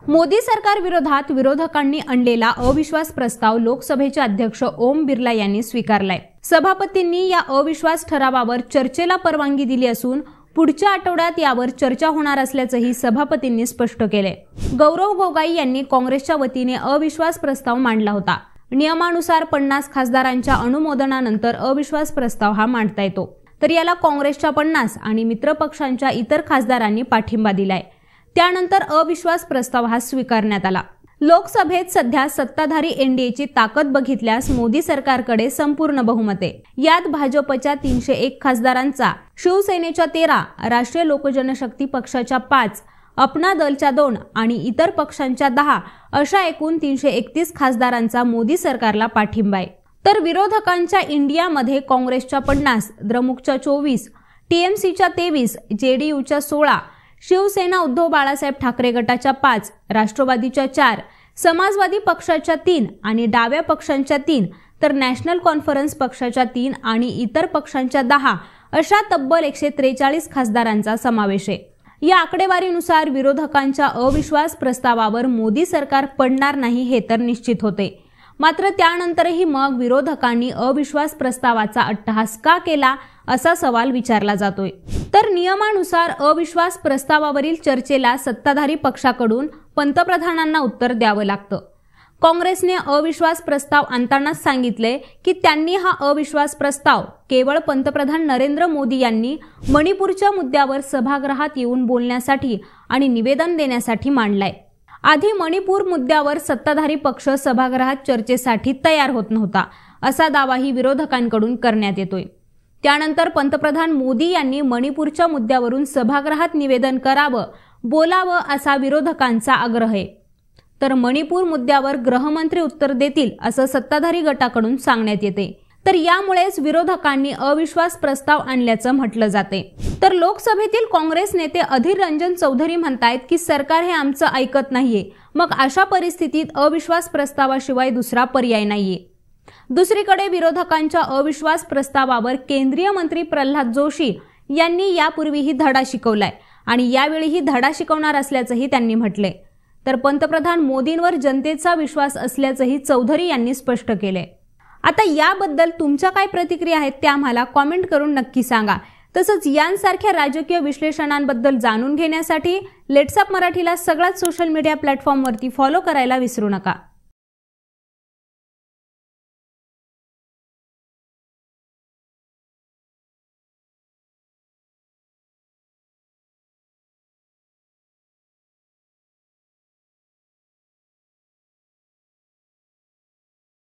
मोदी सरकार विरोधात विरोधकांनी आणलेला अविश्वास प्रस्ताव लोकसभेचे अध्यक्ष ओम बिर्ला यांनी स्वीकारलाय। सभापतींनी या अविश्वास ठरावावर चर्चेला परवानगी दिली असून पुढच्या आठवड्यात यावर चर्चा होणार असल्याचंही सभापतींनी स्पष्ट केले। गौरव गोगाई यांनी काँग्रेसच्या वतीने अविश्वास प्रस्ताव मांडला होता। नियमानुसार 50 खासदारांच्या अनुमोदनानंतर अविश्वास प्रस्ताव हा मांडता येतो, तर याला काँग्रेसच्या 50 आणि मित्रपक्षांच्या इतर खासदारांनी पाठिंबा दिलाय। त्यानंतर अविश्वास प्रस्ताव हा स्वीकारण्यात आला। लोकसभेत सध्या सत्ताधारी एनडीएची ताकद बघितल्यास मोदी सरकारकडे संपूर्ण बहुमत आहे। यात भाजपच्या 301 खासदारांचा, शिवसेनेच्या 13, राष्ट्रीय लोकजनशक्ती पक्षाच्या 5, अपना दलच्या 2 आणि इतर पक्षांच्या 10 अशा एकूण 331 खासदारांचा मोदी सरकारला पाठिंबा आहे। तर विरोधकांच्या इंडियामध्ये काँग्रेसच्या 50, द्रमुकच्या 24, टीएमसीच्या 23, जेडीयूच्या 16, शिवसेना उद्धव बाळासाहेब ठाकरे गटाच्या 5, राष्ट्रवादीच्या 4, समाजवादी पक्षाच्या 3 आणि डाव्या पक्षांच्या 3, तर नॅशनल कॉन्फरन्स पक्षाच्या 3 आणि इतर पक्षांच्या 10 अशा तब्बल 143 खासदारांचा समावेश आहे। या आकडेवारीनुसार विरोधकांच्या अविश्वास प्रस्तावावर मोदी सरकार पडणार नाही हे तर निश्चित होते। मात्र त्यानंतरही मग विरोधकांनी अविश्वास प्रस्तावाचा अट्टहास का केला असा सवाल विचारला जातोय। तर नियमानुसार अविश्वास प्रस्तावावरील चर्चेला सत्ताधारी पक्षाकडून पंतप्रधानांना उत्तर द्यावं लागतं। काँग्रेसने अविश्वास प्रस्ताव आणतानाच सांगितले की त्यांनी हा अविश्वास प्रस्ताव केवळ पंतप्रधान नरेंद्र मोदी यांनी मणिपूरच्या मुद्द्यावर सभागृहात येऊन बोलण्यासाठी आणि निवेदन देण्यासाठी मांडलाय। आधी मणिपूर मुद्द्यावर सत्ताधारी पक्ष सभागृहात चर्चेसाठी तयार होत नव्हता असा दावाही विरोधकांकडून करण्यात येतोय। त्यानंतर पंतप्रधान मोदी यांनी मणिपूरच्या मुद्द्यावरून सभागृहात निवेदन करावं, बोलावं असा विरोधकांचा आग्रह आहे। तर मणिपूर मुद्द्यावर गृहमंत्री उत्तर देतील असं सत्ताधारी गटाकडून सांगण्यात येते। तर यामुळेच विरोधकांनी अविश्वास प्रस्ताव आणल्याचं म्हटलं जाते। तर लोकसभेतील काँग्रेस नेते अधीर रंजन चौधरी म्हणतायत की सरकार हे आमचं ऐकत नाहीये, मग अशा परिस्थितीत अविश्वास प्रस्तावाशिवाय दुसरा पर्याय नाहीये। दुसरीकडे विरोधकांच्या अविश्वास प्रस्तावावर केंद्रीय मंत्री प्रल्हाद जोशी यांनी यापूर्वीही धडा शिकवलाय आणि यावेळीही धडा शिकवणार असल्याचंही त्यांनी म्हटलंय। तर पंतप्रधान मोदींवर जनतेचा विश्वास असल्याचंही चौधरी यांनी स्पष्ट केलंय। आता याबद्दल तुमच्या काय प्रतिक्रिया आहेत त्या आम्हाला कॉमेंट करून नक्की सांगा। तसंच यांसारख्या राजकीय विश्लेषणांबद्दल जाणून घेण्यासाठी लेट्स अप मराठीला सगळ्याच सोशल मीडिया प्लॅटफॉर्मवरती फॉलो करायला विसरू नका।